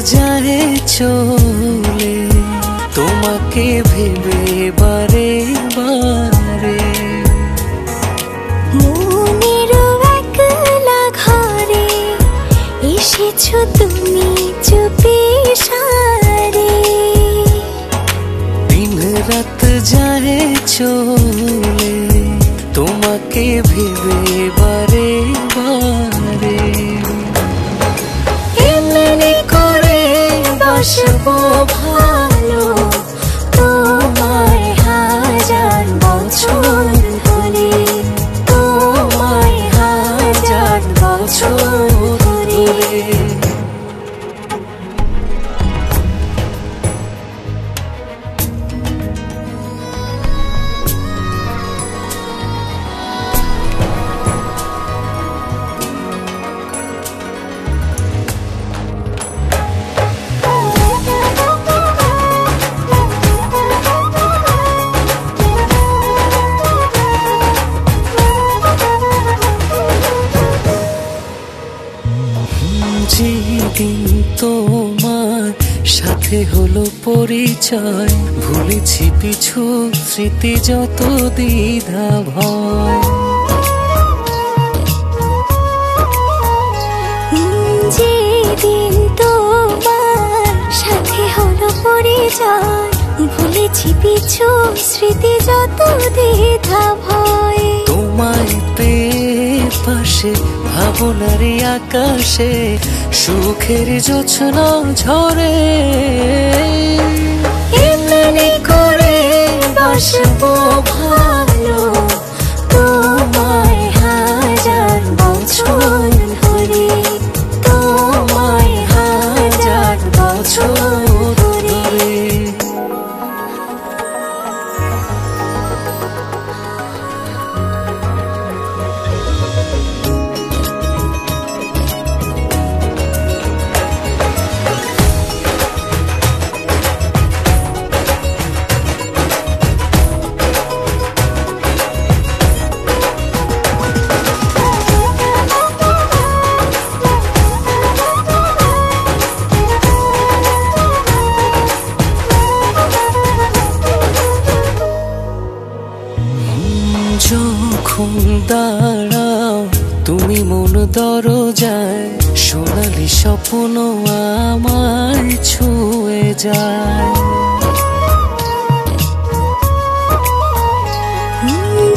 যায় চলে তোমাকে ভেবে বারে বারে। মনের একলা ঘরে এসেছো তুমি চুপি সারে। দিন রাত যায় চলে তোমাকে ভেবে বারে বারে। এমনি করে বসবো ভালো তোমায় হাজার বছর ধরে, তোমায় হাজার বছর ধরে। যেদিন তোমার সাথে হলো পরিচয়, ভুলেছি পিছু স্মৃতি যত দ্বিধা ভয়। যেদিন তোমার সাথে হলো পরিচয়, ভুলেছি পিছু স্মৃতি যত দ্বিধা ভয়। তোমায় পেয়ে পাশে ভাবনার আকাশে সুখের জোছনা ঝরে। এমনি করে বসবো ভালো তোমায় হাজার বছর ধরে, তোমায় হাজার বছর ধরে। যখন দাঁড়াও তুমি মন দরজায়, সোনালি স্বপ্ন আমায় ছুঁয়ে যায়।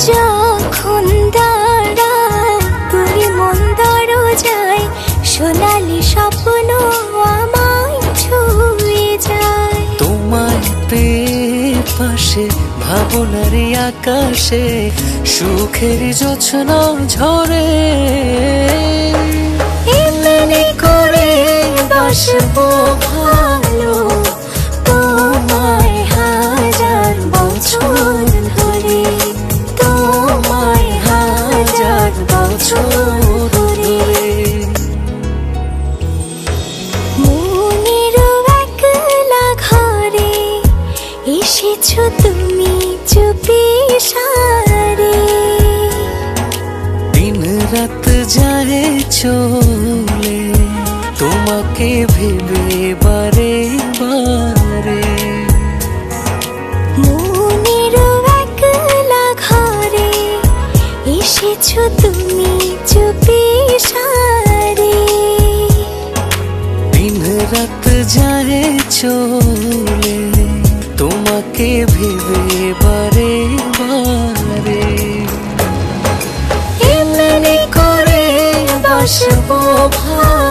যখন দাঁড়াও তুমি মন দরজায়, সোনালি স্বপ্ন আমায় ছুঁয়ে যায়। তোমায় পেয়ে পাশে ভাবনার আকাশে সুখের জোছনা ঝরে। এমনি করে বসবো ভালো তোমায় হাজার বছর ধরে, তোমায় হাজার বছর ধরে। মনের একলা ঘরে এসেছো তুমি চুপি সারে। দিন রাত যায় চলে তোমাকে ভেবে বারে বারে। মনের একলা ঘরে এসেছো তুমি চুপি সারে। দিন রাত যায় চলে তোমাকে ভেবে বারে বারে। এমনি করে বসবো ভালো